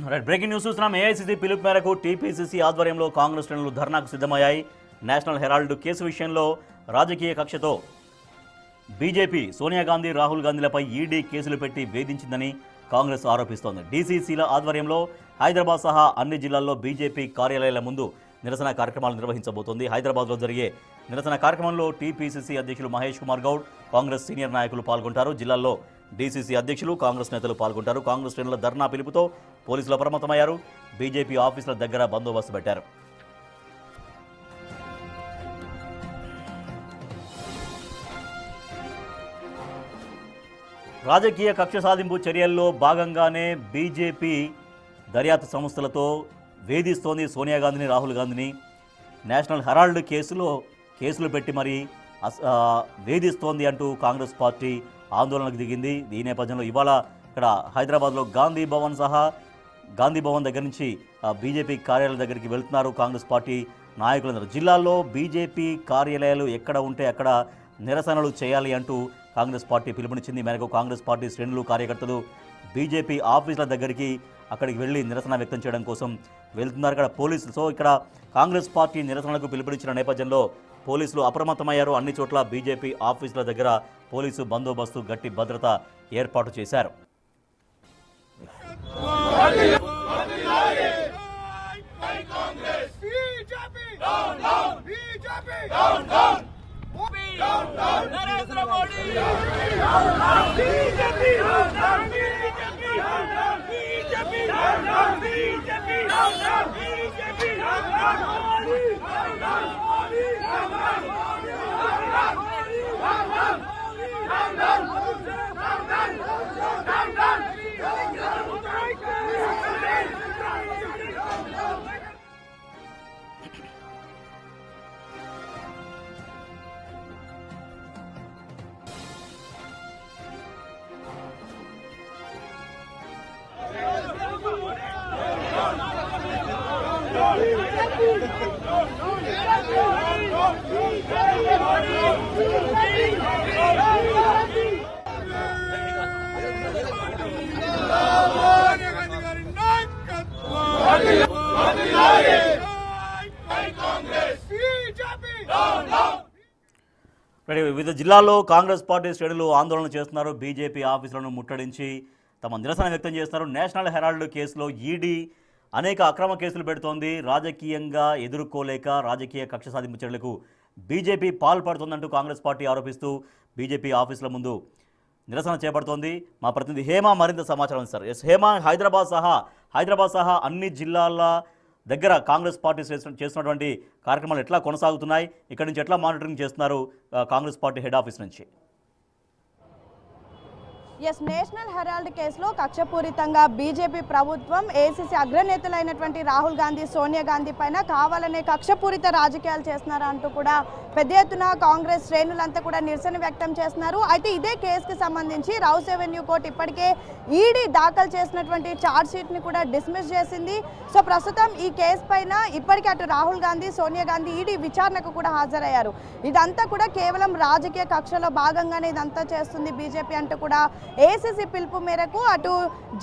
Breaking news చూస్తున్నాం. AICC పిలుపు మేరకు టీపీసీసీ ఆధ్వర్యంలో కాంగ్రెస్ శ్రేణులు ధర్నాకు సిద్ధమయ్యాయి. నేషనల్ హెరాల్డ్ కేసు విషయంలో రాజకీయ కక్షతో బీజేపీ సోనియా గాంధీ, రాహుల్ గాంధీలపై ఈడీ కేసులు పెట్టి వేధించిందని కాంగ్రెస్ ఆరోపిస్తోంది. డీసీసీల ఆధ్వర్యంలో హైదరాబాద్ సహా అన్ని జిల్లాల్లో బీజేపీ కార్యాలయాల ముందు నిరసన కార్యక్రమాలు నిర్వహించబోతోంది. హైదరాబాద్లో జరిగే నిరసన కార్యక్రమంలో టీపీసీసీ అధ్యక్షులు మహేష్ కుమార్ గౌడ్, కాంగ్రెస్ సీనియర్ నాయకులు పాల్గొంటారు. జిల్లాల్లో డీసీసీ అధ్యక్షులు, కాంగ్రెస్ నేతలు పాల్గొంటారు. కాంగ్రెస్ శ్రేణుల ధర్నా పిలుపుతో పోలీసులు అప్రమత్తమయ్యారు. బీజేపీ ఆఫీసుల దగ్గర బందోబస్తు పెట్టారు. రాజకీయ కక్ష సాధింపు చర్యల్లో భాగంగానే బీజేపీ దర్యాప్తు సంస్థలతో వేధిస్తోంది సోనియా గాంధీని, రాహుల్ గాంధీని. నేషనల్ హెరాల్డ్ కేసులు పెట్టి మరీ వేధిస్తోంది అంటూ కాంగ్రెస్ పార్టీ ఆందోళనకు దిగింది. ఈ నేపథ్యంలో ఇవాళ ఇక్కడ హైదరాబాద్లో గాంధీ భవన్ దగ్గర నుంచి బీజేపీ కార్యాలయం దగ్గరికి వెళ్తున్నారు కాంగ్రెస్ పార్టీ నాయకులందరూ. జిల్లాల్లో బీజేపీ కార్యాలయాలు ఎక్కడ ఉంటే అక్కడ నిరసనలు చేయాలి అంటూ కాంగ్రెస్ పార్టీ పిలుపునిచ్చింది. మేరకు కాంగ్రెస్ పార్టీ శ్రేణులు, కార్యకర్తలు బీజేపీ ఆఫీసుల దగ్గరికి అక్కడికి వెళ్ళి నిరసన వ్యక్తం చేయడం కోసం వెళ్తున్నారు. ఇక్కడ పోలీసులు ఇక్కడ కాంగ్రెస్ పార్టీ నిరసనలకు పిలుపునిచ్చిన నేపథ్యంలో పోలీసులు అప్రమత్తమయ్యారు. అన్ని చోట్ల బీజేపీ ఆఫీసుల దగ్గర పోలీసు బందోబస్తు, గట్టి భద్రత ఏర్పాటు చేశారు. వివిధ జిల్లాల్లో కాంగ్రెస్ పార్టీ శ్రేణులు ఆందోళన చేస్తున్నారు. బీజేపీ ఆఫీసులను ముట్టడించి తమ నిరసన వ్యక్తం చేస్తున్నారు. నేషనల్ హెరాల్డ్ కేసులో ఈడీ అనేక అక్రమ కేసులు పెడుతోంది. రాజకీయంగా ఎదుర్కోలేక రాజకీయ కక్ష సాధింపు చర్యలకు బీజేపీ పాల్పడుతోందంటూ కాంగ్రెస్ పార్టీ ఆరోపిస్తూ బీజేపీ ఆఫీసుల ముందు నిరసన చేపడుతోంది. మా ప్రతినిధి హేమ మరింత సమాచారం సార్. ఎస్ హేమ, హైదరాబాద్ సహా అన్ని జిల్లాల దగ్గర కాంగ్రెస్ పార్టీ చేస్తున్నటువంటి కార్యక్రమాలు ఎట్లా కొనసాగుతున్నాయి? ఇక్కడి నుంచి ఎట్లా మానిటరింగ్ చేస్తున్నారు కాంగ్రెస్ పార్టీ హెడ్ ఆఫీస్ నుంచి? నేషనల్ హెరాల్డ్ కేసులో కక్షపూరితంగా బీజేపీ ప్రభుత్వం ఏసీసీ అగ్రనేతలైనటువంటి రాహుల్ గాంధీ, సోనియా గాంధీ పైన కావాలనే కక్షపూరిత రాజకీయాలు చేస్తున్నారు అంటూ కూడా పెద్ద ఎత్తున కాంగ్రెస్ శ్రేణులంతా కూడా నిరసన వ్యక్తం చేస్తున్నారు. అయితే ఇదే కేసుకి సంబంధించి రౌస్ ఎవెన్యూ కోర్టు ఇప్పటికే ఈడీ దాఖలు చేసినటువంటి ఛార్జ్ షీట్ని కూడా డిస్మిస్ చేసింది. సో ప్రస్తుతం ఈ కేసు పైన ఇప్పటికే అటు రాహుల్ గాంధీ, సోనియా గాంధీ ఈడీ విచారణకు కూడా హాజరయ్యారు. ఇదంతా కూడా కేవలం రాజకీయ కక్షలో భాగంగానే ఇదంతా చేస్తుంది బీజేపీ అంటూ కూడా ఏసీసీ పిలుపు మేరకు అటు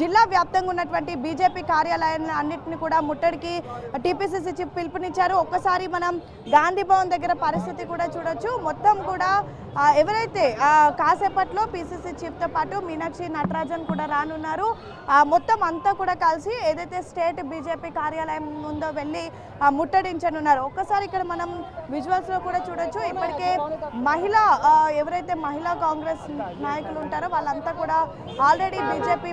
జిల్లా వ్యాప్తంగా ఉన్నటువంటి బీజేపీ కార్యాలయాలను అన్నింటినీ కూడా ముట్టడికి టీపీసీసీ చీఫ్ పిలుపునిచ్చారు. ఒక్కసారి మనం గాంధీ భవన్ దగ్గర పరిస్థితి కూడా చూడొచ్చు. మొత్తం కూడా ఎవరైతే కాసేపట్లో పీసీసీ చీఫ్తో పాటు మీనాక్షి నటరాజన్ కూడా రానున్నారు. మొత్తం అంతా కూడా కలిసి ఏదైతే స్టేట్ బీజేపీ కార్యాలయం ముందో వెళ్ళి ముట్టడించనున్నారు. ఒక్కసారి ఇక్కడ మనం విజువల్స్లో కూడా చూడొచ్చు. ఇప్పటికే ఎవరైతే మహిళా కాంగ్రెస్ నాయకులు ఉంటారో వాళ్ళంతా కూడా ఆల్రెడీ బీజేపీ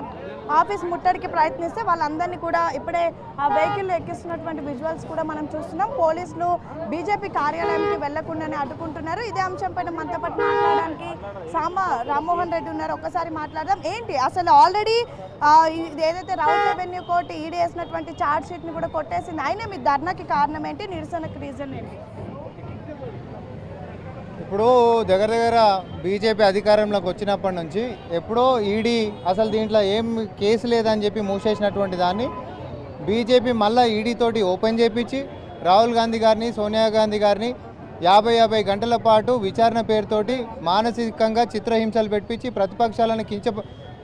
ఆఫీస్ ముట్టడికి ప్రయత్నిస్తే వాళ్ళందరినీ కూడా ఇప్పుడే ఆ వెహికల్ ఎక్కిస్తున్నటువంటి విజువల్స్ కూడా మనం చూస్తున్నాం. పోలీసులు బీజేపీ కార్యాలయానికి వెళ్లకుండానే అడ్డుకుంటున్నారు. ఇదే అంశంపైన మనతో పాటు మాట్లాడడానికి రామ్మోహన్ రెడ్డి ఉన్నారు. ఒక్కసారి మాట్లాడదాం. ఏంటి అసలు ఆల్రెడీ ఏదైతే రౌస్ ఎవెన్యూ కోర్టు ఈడీ వేసినటువంటి ఛార్జ్ షీట్ ని కూడా కొట్టేసింది. అయినా మీ ధర్నాకి కారణం ఏంటి? నిరసనకు రీజన్ ఏంటి? ఇప్పుడు దగ్గర బీజేపీ అధికారంలోకి వచ్చినప్పటి నుంచి ఎప్పుడో ఈడీ అసలు దీంట్లో ఏం కేసు లేదని చెప్పి మూసేసినటువంటి దాన్ని బీజేపీ మళ్ళీ ఈడీతోటి ఓపెన్ చేయించి రాహుల్ గాంధీ గారిని, సోనియా గాంధీ గారిని 50 గంటల పాటు విచారణ పేరుతోటి మానసికంగా చిత్రహింసలు పెట్టించి ప్రతిపక్షాలను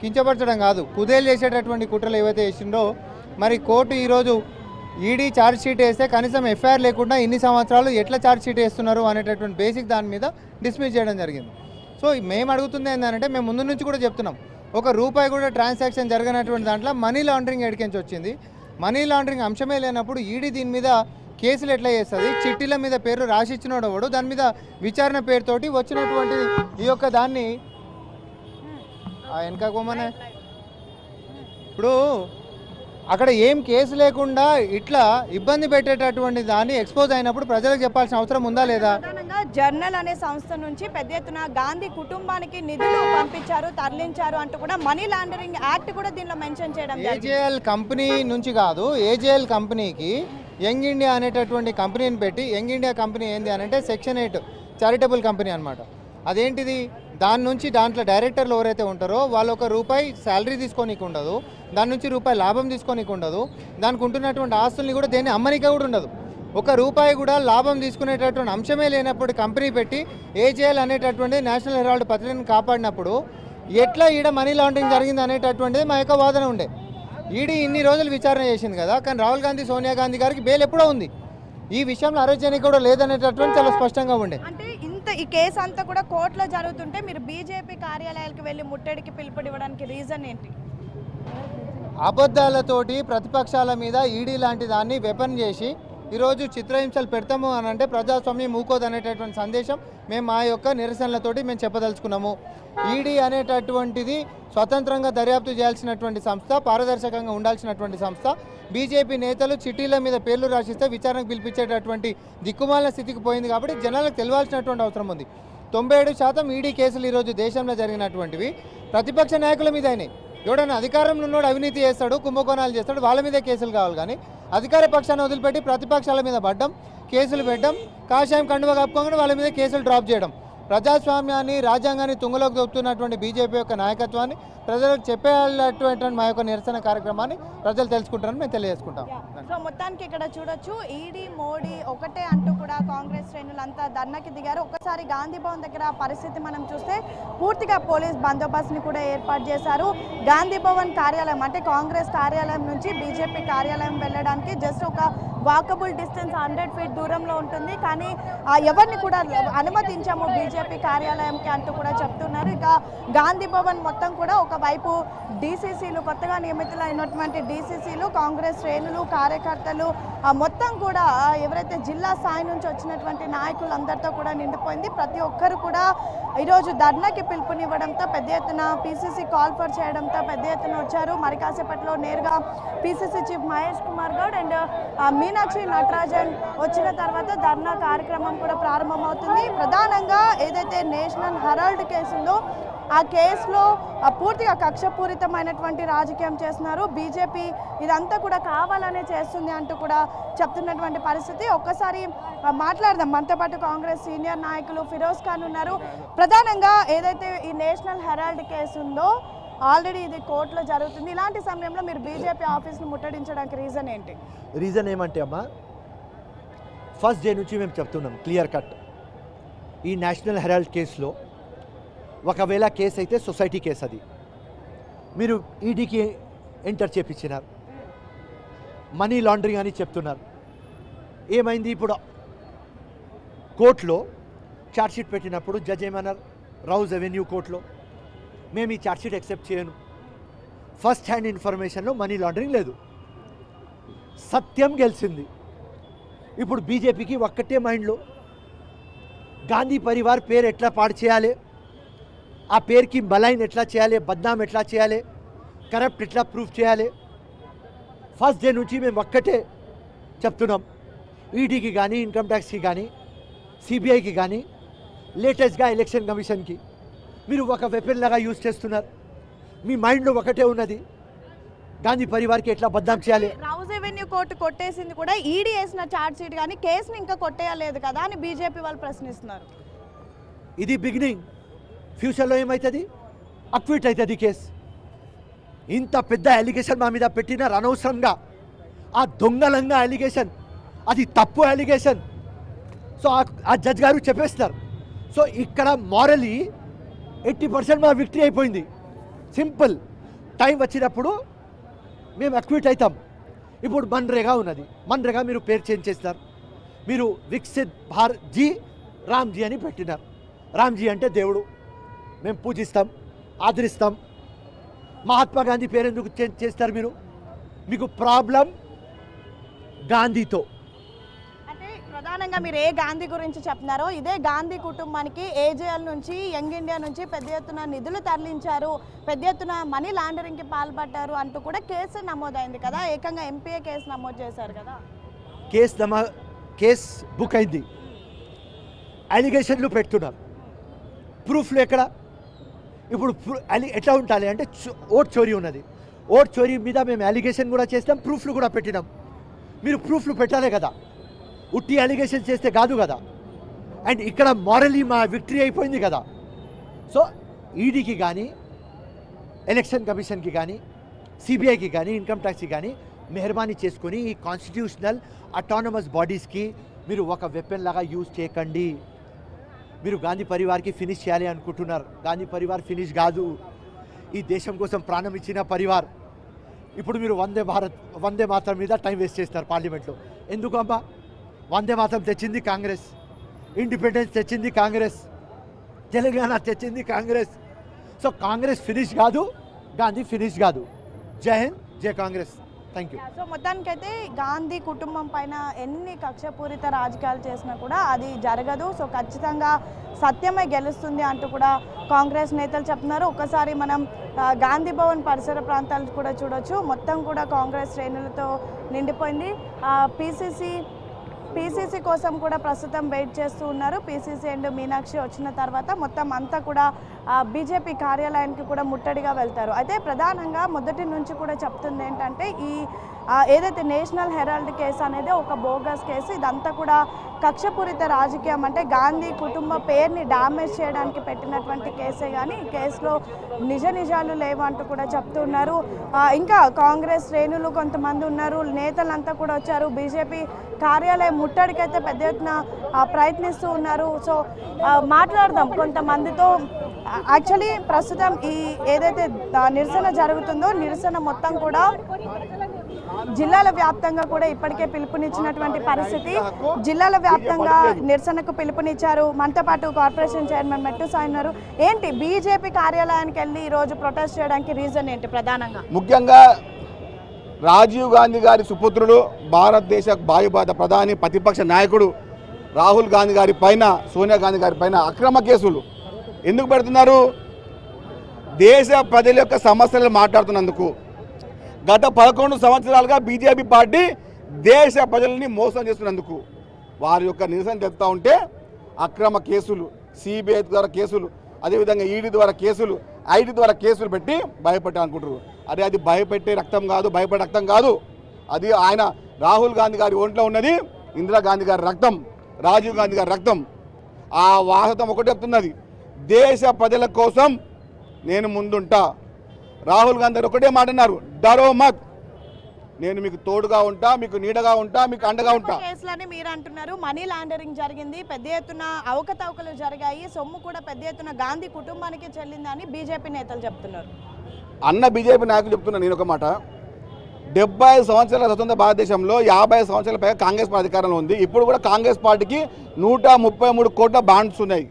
కించపరచడం కాదు, కుదేలు చేసేటటువంటి కుట్రలు ఏవైతే చేసిండో మరి కోర్టు ఈరోజు ఈడీ ఛార్జ్ షీట్ వేస్తే కనీసం ఎఫ్ఐఆర్ లేకుండా ఇన్ని సంవత్సరాలు ఎట్లా ఛార్జ్ షీట్ వేస్తున్నారు అనేటటువంటి బేసిక్ దాని మీద డిస్మిస్ చేయడం జరిగింది. సో మేము అడుగుతుంది ఏంటంటే మేము ముందు నుంచి కూడా చెప్తున్నాం, ఒక రూపాయి కూడా ట్రాన్సాక్షన్ జరగనటువంటి దాంట్లో మనీ లాండరింగ్ ఎడికించి వచ్చింది. మనీ లాండరింగ్ అంశమే లేనప్పుడు ఈడీ దీని మీద కేసులు ఎట్లా చేస్తుంది? చిట్టీల మీద పేరు రాసిచ్చినోడు వాడు, దాని మీద విచారణ పేరుతోటి వచ్చినటువంటి ఈ యొక్క దాన్ని వెనక కొమ్మనే ఇప్పుడు అక్కడ ఏం కేసు లేకుండా ఇట్లా ఇబ్బంది పెట్టేటటువంటి దాన్ని ఎక్స్పోజ్ అయినప్పుడు ప్రజలకు చెప్పాల్సిన అవసరం ఉందా లేదా? ప్రధానంగా జర్నల్ అనే సంస్థ నుంచి పెద్ద ఎత్తున గాంధీ కుటుంబానికి నిధులు పంపించారు, తరలించారు అంటూ కూడా మనీ లాండరింగ్ యాక్ట్ కూడా దీనిలో మెన్షన్ చేయడం జరిగింది. ఏజేఎల్ కంపెనీ నుంచి కాదు, ఏజేఎల్ కంపెనీకి యంగ్ ఇండియా అనేటటువంటి కంపెనీని పెట్టి, యంగ్ ఇండియా కంపెనీ ఏంది అని అంటే సెక్షన్ 8 చారిటబుల్ కంపెనీ అనమాట. అదేంటిది? దాని నుంచి దాంట్లో డైరెక్టర్లు ఎవరైతే ఉంటారో వాళ్ళు ₹1 శాలరీ తీసుకోనీకి ఉండదు, దాని నుంచి ₹1 లాభం తీసుకోనీకి ఉండదు, దానికి ఉంటున్నటువంటి ఆస్తుల్ని కూడా దేన్ని అమ్మనిక కూడా ఉండదు. ₹1 కూడా లాభం తీసుకునేటటువంటి అంశమే లేనప్పుడు కంపెనీ పెట్టి ఏజేఎల్ అనేటటువంటి నేషనల్ హెరాల్డ్ పత్రికను కాపాడినప్పుడు ఎట్లా ఈడ మనీ లాండరింగ్ జరిగింది అనేటటువంటిది మా యొక్క వాదన ఉండే. ఈడీ ఇన్ని రోజులు విచారణ చేసింది కదా, కానీ రాహుల్ గాంధీ, సోనియా గాంధీ గారికి బెయిల్ ఎప్పుడో ఉంది. ఈ విషయంలో అరెస్ట్ చేయడానికి కూడా లేదనేటటువంటి చాలా స్పష్టంగా ఉండే. అంటే ఈ కేసు అంతా కూడా కోర్టులో జరుగుతుంటే మీరు బీజేపీ కార్యాలయాలకు వెళ్ళి ముట్టడికి పిలుపునివ్వడానికి రీజన్ ఏంటి? అబద్ధాలతోటి ప్రతిపక్షాల మీద ఈడీ లాంటి దాన్ని వెపన్ చేసి ఈరోజు చిత్రహింసలు పెడతాము అని అంటే ప్రజాస్వామ్యం ఊకోదు అనేటటువంటి సందేశం మేము మా యొక్క నిరసనలతోటి మేము చెప్పదలుచుకున్నాము. ఈడీ అనేటటువంటిది స్వతంత్రంగా దర్యాప్తు చేయాల్సినటువంటి సంస్థ, పారదర్శకంగా ఉండాల్సినటువంటి సంస్థ. బీజేపీ నేతలు చిట్టీల మీద పేర్లు రాసిస్తే విచారణకు పిలిపించేటటువంటి దిక్కుమాలిన స్థితికి పోయింది. కాబట్టి జనాలకు తెలియాల్సినటువంటి అవసరం ఉంది. 97% ఈడీ కేసులు ఈరోజు దేశంలో జరిగినటువంటివి ప్రతిపక్ష నాయకుల మీద అయినాయి. ఎవడన్నా అధికారంలో ఉన్నోడు అవినీతి చేస్తాడు, కుంభకోణాలు చేస్తాడు, వాళ్ళ మీదే కేసులు కావాలి. కానీ అధికార పక్షాన్ని వదిలిపెట్టి ప్రతిపక్షాల మీద పడ్డం, కేసులు పెట్టడం, కాషాయం కండువ కప్పుకోగానే వాళ్ళ మీద కేసులు డ్రాప్ చేయడం, ప్రజాస్వామ్యాన్ని, రాజ్యాంగాన్ని తుంగలోకి దొక్కుతున్నటువంటి బీజేపీ యొక్క నాయకత్వాన్ని ప్రజలకు చెప్పేటటువంటి మా యొక్క నిరసన కార్యక్రమాన్ని ప్రజలు తెలుసుకుంటారని మేము తెలియజేసుకుంటాం. సో మొత్తానికి ఇక్కడ చూడొచ్చు, ఈడీ మోడీ ఒకటే అంటూ కూడా కాంగ్రెస్ శ్రేణులంతా ధర్నాకి దిగారు. ఒక్కసారి గాంధీ భవన్ దగ్గర పరిస్థితి మనం చూస్తే పూర్తిగా పోలీస్ బందోబస్తుని కూడా ఏర్పాటు చేశారు. గాంధీ భవన్ కార్యాలయం అంటే కాంగ్రెస్ కార్యాలయం నుంచి బీజేపీ కార్యాలయం వెళ్ళడానికి జస్ట్ ఒక వాకబుల్ డిస్టెన్స్ 100 feet దూరంలో ఉంటుంది. కానీ ఎవరిని కూడా అనుమతించాము బీజేపీ కార్యాలయంకి అంటూ కూడా చెప్తున్నారు. ఇక గాంధీ భవన్ మొత్తం కూడా ఒకవైపు డీసీసీలు, కొత్తగా నియమితులైనటువంటి డీసీసీలు, కాంగ్రెస్ శ్రేణులు, కార్యకర్తలు మొత్తం కూడా ఎవరైతే జిల్లా స్థాయి నుంచి వచ్చినటువంటి నాయకులందరితో కూడా నిండిపోయింది. ప్రతి ఒక్కరు కూడా ఈరోజు ధర్నాకి పిలుపునివ్వడంతో పెద్ద ఎత్తున పీసీసీ కాల్ఫర్ చేయడంతో పెద్ద ఎత్తున వచ్చారు. మరి కాసేపట్లో నేరుగా PCC chief Mahesh Kumar Goud and Meenakshi Natarajan వచ్చిన తర్వాత ధర్నా కార్యక్రమం కూడా ప్రారంభమవుతుంది. ప్రధానంగా ఏదైతే నేషనల్ హెరాల్డ్ కేసు ఉందో ఆ కేసులో పూర్తిగా కక్షపూరితమైనటువంటి రాజకీయం చేస్తున్నారు బీజేపీ. ఇదంతా కూడా కావాలనే చేస్తుంది అంటూ కూడా చెప్తున్నటువంటి పరిస్థితి. ఒక్కసారి మాట్లాడదాం. మనతో పాటు కాంగ్రెస్ సీనియర్ నాయకులు ఫిరోజ్ ఖాన్ ఉన్నారు. ప్రధానంగా ఏదైతే ఈ నేషనల్ హెరాల్డ్ కేసు ఉందో ఆల్రెడీ ఇది కోర్టులో జరుగుతుంది. ఇలాంటి సమయంలో మీరు బీజేపీ ఆఫీస్ను ముట్టడించడానికి రీజన్ ఏంటి? రీజన్ ఏమంటే అమ్మా, ఫస్ట్ డే నుంచి మేము చెప్తున్నాం క్లియర్ కట్, ఈ నేషనల్ హెరాల్డ్ కేసులో ఒకవేళ కేసు అయితే సొసైటీ కేసు, అది మీరు ఈడీకి ఎంటర్ చేపించినారు, మనీ లాండరింగ్ అని చెప్తున్నారు. ఏమైంది? ఇప్పుడు కోర్టులో ఛార్జ్షీట్ పెట్టినప్పుడు జడ్జ్ ఏమన్నారు? రౌజ్ అవెన్యూ కోర్టులో, మేము ఈ ఛార్జ్షీట్ యాక్సెప్ట్ చేయను, ఫస్ట్ హ్యాండ్ ఇన్ఫర్మేషన్లో మనీ లాండరింగ్ లేదు, సత్యం గెలిచింది. ఇప్పుడు బీజేపీకి ఒక్కటే మైండ్లో గాంధీ పరివార్ పేరు ఎట్లా పాడు చేయాలి, ఆ పేరుకి బలైన్ ఎట్లా చేయాలి, బద్నాం ఎట్లా చేయాలి, కరప్ట్ ఎట్లా ప్రూఫ్ చేయాలి. ఫస్ట్ డే నుంచి మేము ఒక్కటే చెప్తున్నాం, ఈడీకి కానీ, ఇన్కమ్ ట్యాక్స్కి కానీ, సిబిఐకి కానీ, లేటెస్ట్గా ఎలక్షన్ కమిషన్కి మీరు ఒక వెపన్ లాగా యూజ్ చేస్తున్నారు. మీ మైండ్లో ఒకటే ఉన్నది, గాంధీ పరివార్కి ఎట్లా బద్నాం చేయాలి. రౌజ్ అవెన్యూ కోర్టు కొట్టేసింది కూడా ఈడీ వేసిన ఛార్జ్ షీట్, కానీ కేసుని ఇంకా కొట్టేయలేదు కదా అని బీజేపీ వాళ్ళు ప్రశ్నిస్తున్నారు. ఇది బిగినింగ్, ఫ్యూచర్లో ఏమవుతుంది? అక్విట్ అవుతుంది కేసు. ఇంత పెద్ద అలిగేషన్ మా మీద పెట్టినారు అనవసరంగా, ఆ దొంగలంగా అలిగేషన్, అది తప్పు అలిగేషన్. సో ఆ జడ్జ్ గారు చెప్పేస్తారు. సో ఇక్కడ మారలీ 80% మా విక్టరీ అయిపోయింది. సింపుల్, టైం వచ్చినప్పుడు మేము అక్విట్ అవుతాం. ఇప్పుడు మన్రేగా ఉన్నది. మన్రేగా మీరు పేరు చేంజ్ చేస్తారు. మీరు వికసిత్ భారత్ జీ రామ్జీ అని పెట్టినారు. రామ్జీ అంటే దేవుడు, మేము పూజిస్తాం, ఆదరిస్తాం. మహాత్మా గాంధీ పేరు ఎందుకు చేంజ్ చేస్తారు మీరు? మీకు ప్రాబ్లం గాంధీతో. అంటే ప్రధానంగా మీరు ఏ గాంధీ గురించి చెప్తున్నారో ఇదే గాంధీ కుటుంబానికి ఏజేఎల్ నుంచి యంగ్ ఇండియా నుంచి పెద్ద ఎత్తున నిధులు తరలించారు, పెద్ద ఎత్తున మనీ లాండరింగ్కి పాల్పడ్డారు అంటూ కూడా కేసు నమోదైంది కదా. ఏకంగా ఎంపీఏ కేసు నమోదు చేశారు కదా. కేస్ బుక్ అయింది, అలిగేషన్లు పెడుతున్నారు, ప్రూఫ్లు ఎక్కడ? ఇప్పుడు ఎట్లా ఉండాలి అంటే ఓట్ చోరీ ఉన్నది, ఓట్ చోరీ మీద మేము అలిగేషన్ కూడా చేస్తాం, ప్రూఫ్లు కూడా పెట్టినాం. మీరు ప్రూఫ్లు పెట్టాలి కదా, ఉట్టి అలిగేషన్ చేస్తే కాదు కదా. అండ్ ఇక్కడ మారలీ మా విక్టరీ అయిపోయింది కదా. సో ఈడీకి కానీ, ఎలక్షన్ కమిషన్కి కానీ, సిబిఐకి కానీ, ఇన్కమ్ ట్యాక్స్కి కానీ మెహర్బానీ చేసుకొని ఈ కాన్స్టిట్యూషనల్ అటానమస్ బాడీస్కి మీరు ఒక వెపన్ లాగా యూజ్ చేయకండి. మీరు గాంధీ పరివార్కి ఫినిష్ చేయాలి అనుకుంటున్నారు. గాంధీ పరివార్ ఫినిష్ కాదు, ఈ దేశం కోసం ప్రాణం ఇచ్చిన పరివార్. ఇప్పుడు మీరు వందే మాతరం మీద టైం వేస్ట్ చేస్తారు పార్లమెంట్లో. ఎందుకు అమ్మా? వందే మాతరం తెచ్చింది కాంగ్రెస్, ఇండిపెండెన్స్ తెచ్చింది కాంగ్రెస్, తెలంగాణ తెచ్చింది కాంగ్రెస్. సో కాంగ్రెస్ ఫినిష్ కాదు, గాంధీ ఫినిష్ కాదు. జై హింద్, జై కాంగ్రెస్. Thank you. సో మొత్తానికైతే గాంధీ కుటుంబం పైన ఎన్ని కక్షపూరిత రాజకీయాలు చేసినా కూడా అది జరగదు. సో ఖచ్చితంగా సత్యమే గెలుస్తుంది అంటూ కూడా కాంగ్రెస్ నేతలు చెప్తున్నారు. ఒకసారి మనం గాంధీ భవన్ పరిసర ప్రాంతాలు కూడా చూడొచ్చు, మొత్తం కూడా కాంగ్రెస్ శ్రేణులతో నిండిపోయింది. పీసీసీ కోసం కూడా ప్రస్తుతం వెయిట్ చేస్తూ ఉన్నారు. పీసీసీ అండ్ మీనాక్షి వచ్చిన తర్వాత మొత్తం అంతా కూడా బీజేపీ కార్యాలయానికి కూడా ముట్టడిగా వెళ్తారు. అయితే ప్రధానంగా మొదటి నుంచి కూడా చెప్తుంది ఏంటంటే ఈ ఏదైతే నేషనల్ హెరాల్డ్ కేసు అనేది ఒక బోగస్ కేసు, ఇదంతా కూడా కక్షపూరిత రాజకీయం, అంటే గాంధీ కుటుంబ పేరుని డ్యామేజ్ చేయడానికి పెట్టినటువంటి కేసే కానీ ఈ కేసులో నిజాలు లేవంటూ కూడా చెప్తూ ఉన్నారు. ఇంకా కాంగ్రెస్ శ్రేణులు కొంతమంది ఉన్నారు, నేతలంతా కూడా వచ్చారు. బీజేపీ కార్యాలయం ముట్టడికైతే పెద్ద ఎత్తున ప్రయత్నిస్తూ ఉన్నారు. సో మాట్లాడదాం కొంతమందితో. యాక్చువల్లీ ప్రస్తుతం ఈ ఏదైతే నిరసన జరుగుతుందో నిరసన మొత్తం కూడా జిల్లాల వ్యాప్తంగా కూడా ఇప్పటికే పిలుపునిచ్చినటువంటి పరిస్థితి. జిల్లాల వ్యాప్తంగా నిరసనకు పిలుపునిచ్చారు. మనతో పాటు కార్పొరేషన్ చైర్మన్ మెట్టు సాయి ఉన్నారు. ఏంటి బీజేపీ కార్యాలయానికి వెళ్ళి ఈరోజు ప్రొటెస్ట్ చేయడానికి రీజన్ ఏంటి? ప్రధానంగా ముఖ్యంగా రాజీవ్ గాంధీ గారి సుపుత్రుడు, భారతదేశ వాయుబాధ ప్రధాని, ప్రతిపక్ష నాయకుడు రాహుల్ గాంధీ గారి పైన, సోనియా గాంధీ గారి పైన అక్రమ కేసులు ఎందుకు పెడుతున్నారు? దేశ ప్రజల యొక్క సమస్యలు మాట్లాడుతున్నందుకు. గత 11 సంవత్సరాలుగా బీజేపీ పార్టీ దేశ ప్రజల్ని మోసం చేస్తున్నందుకు వారి యొక్క నిరసన చెప్తా ఉంటే అక్రమ కేసులు, సిబిఐ ద్వారా కేసులు, అదేవిధంగా ఈడీ ద్వారా కేసులు, ఐటీ ద్వారా కేసులు పెట్టి భయపెట్టాలనుకుంటారు. అది భయపెట్టే రక్తం కాదు, భయపడే రక్తం కాదు. అది ఆయన రాహుల్ గాంధీ గారి ఒంట్లో ఉన్నది ఇందిరాగాంధీ గారి రక్తం, రాజీవ్ గాంధీ గారి రక్తం. ఆ వాస్తవం ఒకటి చెప్తున్నది, దేశ ప్రజల కోసం నేను ముందుంటా. రాహుల్ గాంధీ ఒకటే మాట అన్నారు, డరో మత్, నేను మీకు తోడుగా ఉంటా, మీకు నీడగా ఉంటా, మీకు అండగా ఉంటా. కేసులని మీరు అంటున్నారు, మనీ లాండరింగ్ జరిగింది, పెద్ద ఎత్తున అవకతవకలు జరిగాయి, సొమ్ము కూడా పెద్ద ఎత్తున గాంధీ కుటుంబానికి చెల్లిందని బీజేపీ నేతలు చెప్తున్నారు. అన్న బీజేపీ నాయకులు చెప్తున్నా నేను ఒక మాట, 75 సంవత్సరాల స్వతంత్ర భారతదేశంలో 50 సంవత్సరాల పైగా కాంగ్రెస్ పార్టీ అధికారంలో ఉంది. ఇప్పుడు కూడా కాంగ్రెస్ పార్టీకి 133 కోట్ల బాండ్స్ ఉన్నాయి.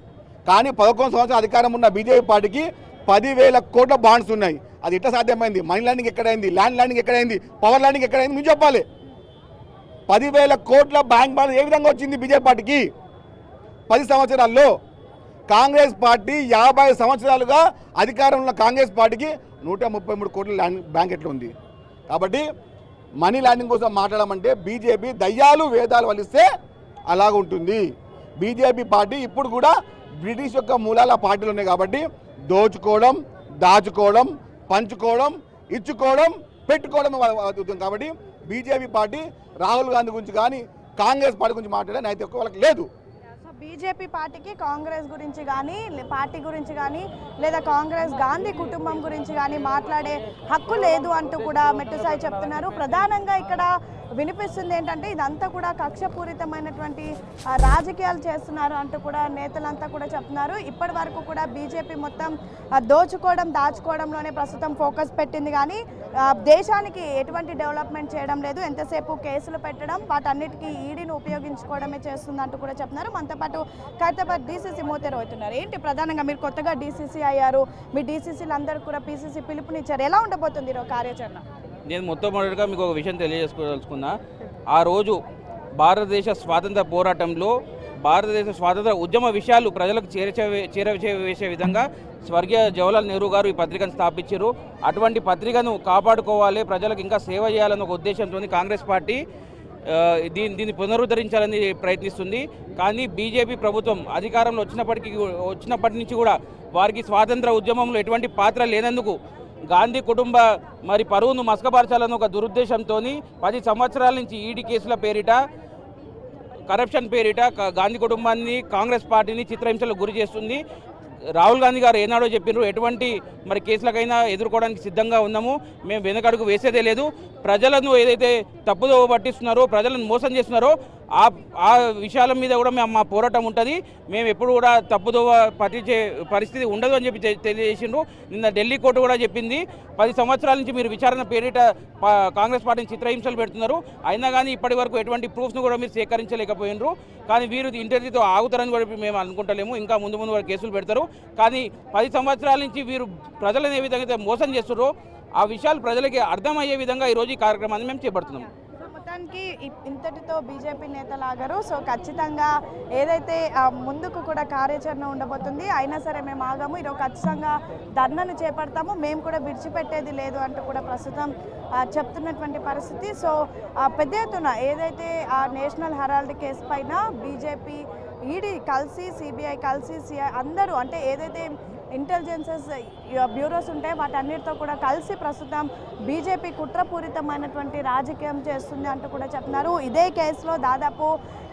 కానీ 11 సంవత్సరాల అధికారం ఉన్న బీజేపీ పార్టీకి 10,000 కోట్ల బాండ్స్ ఉన్నాయి. అది ఎట్లా సాధ్యమైంది? మనీ ల్యాండింగ్ ఎక్కడైంది? ల్యాండ్ ల్యాండింగ్ ఎక్కడైంది? పవర్ ల్యాండింగ్ ఎక్కడైంది? మీరు చెప్పాలి. 10,000 కోట్ల బ్యాంక్ బాండ్ ఏ విధంగా వచ్చింది బీజేపీ పార్టీకి? 10 సంవత్సరాల్లో కాంగ్రెస్ పార్టీ 50 సంవత్సరాలుగా అధికారంలో ఉన్న కాంగ్రెస్ పార్టీకి 133 కోట్ల ల్యాండ్ బ్యాంక్ ఎట్లా ఉంది? కాబట్టి మనీ ల్యాండింగ్ కోసం మాట్లాడమంటే బీజేపీ దయ్యాలు వేదాలు వలిస్తే అలాగ ఉంటుంది. బీజేపీ పార్టీ ఇప్పుడు కూడా బ్రిటిష్ యొక్క మూలాల పార్టీలు ఉన్నాయి కాబట్టి దోచుకోవడం, దాచుకోవడం, పంచుకోవడం, ఇచ్చుకోవడం, పెట్టుకోవడం కాబట్టి బీజేపీ పార్టీ రాహుల్ గాంధీ గురించి కానీ కాంగ్రెస్ పార్టీ గురించి మాట్లాడే నైతిక వాళ్ళకి లేదు. బీజేపీ పార్టీకి కాంగ్రెస్ గురించి కానీ, పార్టీ గురించి కానీ, లేదా కాంగ్రెస్ గాంధీ కుటుంబం గురించి కానీ మాట్లాడే హక్కు లేదు అంటూ కూడా మెట్టుసాయి చెప్తున్నారు. ప్రధానంగా ఇక్కడ వినిపిస్తుంది ఏంటంటే ఇదంతా కూడా కక్షపూరితమైనటువంటి రాజకీయాలు చేస్తున్నారు అంటూ కూడా నేతలంతా కూడా చెప్తున్నారు. ఇప్పటి వరకు కూడా బీజేపీ మొత్తం దోచుకోవడం దాచుకోవడంలోనే ప్రస్తుతం ఫోకస్ పెట్టింది, కానీ దేశానికి ఎటువంటి డెవలప్మెంట్ చేయడం లేదు. ఎంతసేపు కేసులు పెట్టడం, వాటన్నిటికీ ఈడీని ఉపయోగించుకోవడమే చేస్తుందంటూ కూడా చెప్తున్నారు. మనతో పాటు ఖైరతాబాద్ డీసీసీ మోతేరు అవుతున్నారు. ఏంటి ప్రధానంగా మీరు కొత్తగా డీసీసీ అయ్యారు, మీ డీసీసీలు అందరూ కూడా పీసీసీ పిలుపునిచ్చారు, ఎలా ఉండబోతుంది ఈరోజు కార్యాచరణ? నేను మొట్టమొదటిగా మీకు ఒక విషయం తెలియజేసుకోదలుచుకున్నా. ఆ రోజు భారతదేశ స్వాతంత్ర పోరాటంలో భారతదేశ స్వాతంత్ర ఉద్యమ విషయాలు ప్రజలకు చేరవేసే విధంగా స్వర్గీయ జవహర్లాల్ నెహ్రూ గారు ఈ పత్రికను స్థాపించారు. అటువంటి పత్రికను కాపాడుకోవాలి, ప్రజలకు ఇంకా సేవ చేయాలన్న ఒక ఉద్దేశంతో కాంగ్రెస్ పార్టీ దీన్ని పునరుద్ధరించాలని ప్రయత్నిస్తుంది. కానీ బీజేపీ ప్రభుత్వం అధికారంలో వచ్చినప్పటి నుంచి కూడా వారికి స్వాతంత్ర ఉద్యమంలో ఎటువంటి పాత్ర లేనందుకు గాంధీ కుటుంబ పరువును మసకపరచాలన్న ఒక దురుద్దేశంతో 10 సంవత్సరాల నుంచి ఈడీ కేసుల పేరిట, కరప్షన్ పేరిట గాంధీ కుటుంబాన్ని, కాంగ్రెస్ పార్టీని చిత్రహింసలకు గురి చేస్తుంది. రాహుల్ గాంధీ గారు ఏనాడో చెప్పినారు, ఎటువంటి కేసులకైనా ఎదుర్కోవడానికి సిద్ధంగా ఉన్నాము, మేము వెనకడుగు వేసేదే లేదు. ప్రజలను ఏదైతే తప్పుదో పట్టిస్తున్నారో, ప్రజలను మోసం చేస్తున్నారో ఆ విషయాల మీద కూడా మా పోరాటం ఉంటుంది. మేము ఎప్పుడు కూడా తప్పుదో పట్టించే పరిస్థితి ఉండదు అని చెప్పి తెలియజేసిండ్రు. నిన్న ఢిల్లీ కోర్టు కూడా చెప్పింది, 10 సంవత్సరాల నుంచి మీరు విచారణ పేరిట కాంగ్రెస్ పార్టీని చిత్రహింసలు పెడుతున్నారు, అయినా కానీ ఇప్పటి వరకు ఎటువంటి ప్రూఫ్స్ను కూడా మీరు సేకరించలేకపోయినరు. కానీ వీరు ఇంటర్వ్యూతో ఆగుతారని కూడా మేము అనుకుంటలేము, ఇంకా ముందు వారు కేసులు పెడతారు. కానీ 10 సంవత్సరాల నుంచి వీరు ప్రజలను ఏ విధంగా మోసం చేస్తున్నారో ఆ విషయాలు ప్రజలకి అర్థమయ్యే విధంగా ఈరోజు ఈ కార్యక్రమాన్ని మేము చేపడుతున్నాం. మొత్తానికి ఇంతటితో బీజేపీ నేతలు ఆగారు. సో ఖచ్చితంగా ఏదైతే ముందుకు కూడా కార్యాచరణ ఉండబోతుంది, అయినా సరే మేము ఆగాము, ఈరోజు ఖచ్చితంగా ధర్నాను చేపడతాము, మేము కూడా విడిచిపెట్టేది లేదు అంటూ కూడా ప్రస్తుతం చెప్తున్నటువంటి పరిస్థితి. సో పెద్ద ఎత్తున ఏదైతే ఆ నేషనల్ హెరాల్డ్ కేసు పైన బీజేపీ, ఈడీ కలిసి, సిబిఐ కలిసి, సిఐ అందరూ అంటే ఏదైతే ఇంటెలిజెన్సెస్ బ్యూరోస్ ఉంటాయి వాటన్నిటితో కూడా కలిసి ప్రస్తుతం బీజేపీ కుట్రపూరితమైనటువంటి రాజకీయం చేస్తుంది అంటూ కూడా చెప్తున్నారు. ఇదే కేసులో దాదాపు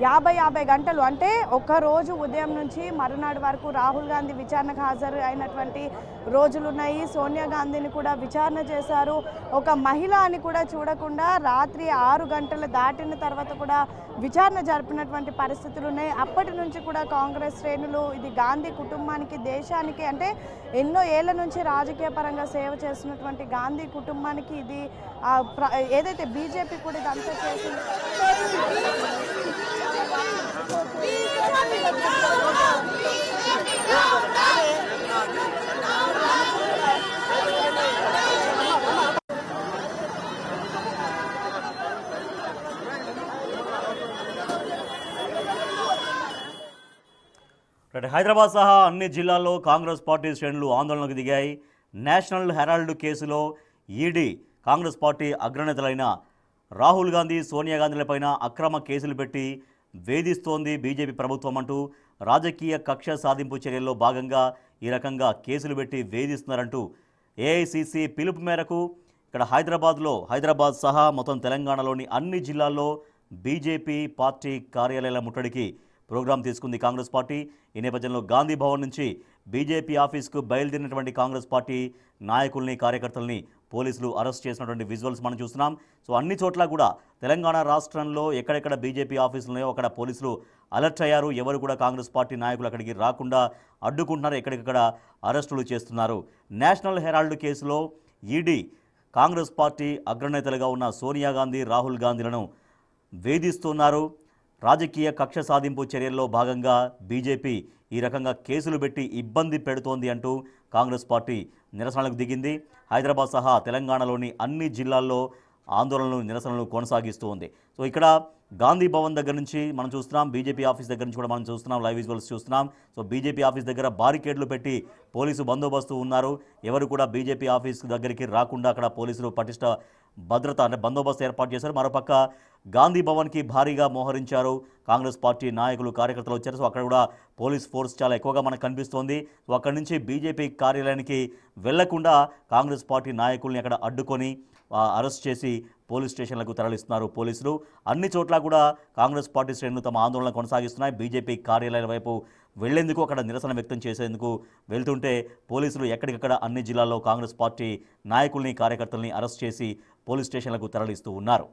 50 గంటలు అంటే ఒక్కరోజు ఉదయం నుంచి మరునాడు వరకు రాహుల్ గాంధీ విచారణకు హాజరు అయినటువంటి రోజులున్నాయి. సోనియా గాంధీని కూడా విచారణ చేశారు. ఒక మహిళ అని కూడా చూడకుండా రాత్రి 6 గంటలు దాటిన తర్వాత కూడా విచారణ జరిపినటువంటి పరిస్థితులు ఉన్నాయి. అప్పటి నుంచి కూడా కాంగ్రెస్ శ్రేణులు ఇది గాంధీ కుటుంబానికి, దేశానికి అంటే ఎన్నో ఏళ్ల నుంచి రాజకీయ పరంగా సేవ చేస్తున్నటువంటి గాంధీ కుటుంబానికి ఇది ఏదైతే బీజేపీ కూడా ఇదంతా చేసింది. హైదరాబాద్ సహా అన్ని జిల్లాల్లో కాంగ్రెస్ పార్టీ శ్రేణులు ఆందోళనకు దిగాయి. నేషనల్ హెరాల్డ్ కేసులో ఈడీ కాంగ్రెస్ పార్టీ అగ్రనేతలైన రాహుల్ గాంధీ, సోనియా గాంధీలపైన అక్రమ కేసులు పెట్టి వేధిస్తోంది బీజేపీ ప్రభుత్వం అంటూ రాజకీయ కక్ష సాధింపు చర్యల్లో భాగంగా ఈ రకంగా కేసులు పెట్టి వేధిస్తున్నారంటూ ఏఐసిసి పిలుపు మేరకు ఇక్కడ హైదరాబాద్ సహా మొత్తం తెలంగాణలోని అన్ని జిల్లాల్లో బీజేపీ పార్టీ కార్యాలయాల ముట్టడికి ప్రోగ్రాం తీసుకుంది కాంగ్రెస్ పార్టీ. ఈ నేపథ్యంలో గాంధీ భవన్ నుంచి బీజేపీ ఆఫీస్కు బయలుదేరినటువంటి కాంగ్రెస్ పార్టీ నాయకుల్ని, కార్యకర్తల్ని పోలీసులు అరెస్ట్ చేసినటువంటి విజువల్స్ మనం చూస్తున్నాం. సో అన్ని చోట్ల కూడా తెలంగాణ రాష్ట్రంలో ఎక్కడెక్కడ బీజేపీ ఆఫీసులు ఉన్నాయో అక్కడ పోలీసులు అలర్ట్ అయ్యారు. ఎవరు కూడా కాంగ్రెస్ పార్టీ నాయకులు అక్కడికి రాకుండా అడ్డుకుంటున్నారు, ఎక్కడికక్కడ అరెస్టులు చేస్తున్నారు. నేషనల్ హెరాల్డ్ కేసులో ఈడీ కాంగ్రెస్ పార్టీ అగ్రనేతలుగా ఉన్న సోనియా గాంధీ, రాహుల్ గాంధీలను వేధిస్తున్నారు. రాజకీయ కక్ష సాధింపు చర్యల్లో భాగంగా బీజేపీ ఈ రకంగా కేసులు పెట్టి ఇబ్బంది పెడుతోంది అంటూ కాంగ్రెస్ పార్టీ నిరసనలకు దిగింది. హైదరాబాద్ సహా తెలంగాణలోని అన్ని జిల్లాల్లో ఆందోళనలు, నిరసనలు కొనసాగిస్తూ ఉంది. సో ఇక్కడ గాంధీ భవన్ దగ్గర నుంచి మనం చూస్తున్నాం, బీజేపీ ఆఫీస్ దగ్గర నుంచి కూడా మనం చూస్తున్నాం, లైవ్ విజువల్స్ చూస్తున్నాం. సో బీజేపీ ఆఫీస్ దగ్గర బారికేడ్లు పెట్టి పోలీసు బందోబస్తు ఉన్నారు. ఎవరు కూడా బీజేపీ ఆఫీస్ దగ్గరికి రాకుండా అక్కడ పోలీసులు పటిష్ట భద్రత అంటే బందోబస్తు ఏర్పాటు చేశారు. మరోపక్క గాంధీ భవన్కి భారీగా మోహరించారు. కాంగ్రెస్ పార్టీ నాయకులు, కార్యకర్తలు వచ్చారు. సో అక్కడ కూడా పోలీస్ ఫోర్స్ చాలా ఎక్కువగా మనకు కనిపిస్తోంది. సో అక్కడి నుంచి బీజేపీ కార్యాలయానికి వెళ్లకుండా కాంగ్రెస్ పార్టీ నాయకుల్ని అక్కడ అడ్డుకొని అరెస్ట్ చేసి పోలీస్ స్టేషన్లకు తరలిస్తున్నారు పోలీసులు. అన్ని చోట్ల కూడా కాంగ్రెస్ పార్టీ శ్రేణులు తమ ఆందోళన కొనసాగిస్తున్నాయి. బీజేపీ కార్యాలయాల వైపు వెళ్లేందుకు, అక్కడ నిరసన వ్యక్తం చేసేందుకు వెళ్తుంటే పోలీసులు ఎక్కడికక్కడ అన్ని జిల్లాల్లో కాంగ్రెస్ పార్టీ నాయకుల్ని, కార్యకర్తల్ని అరెస్ట్ చేసి పోలీస్ స్టేషన్లకు తరలిస్తూ ఉన్నారు.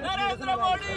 నరేంద్ర మోడీ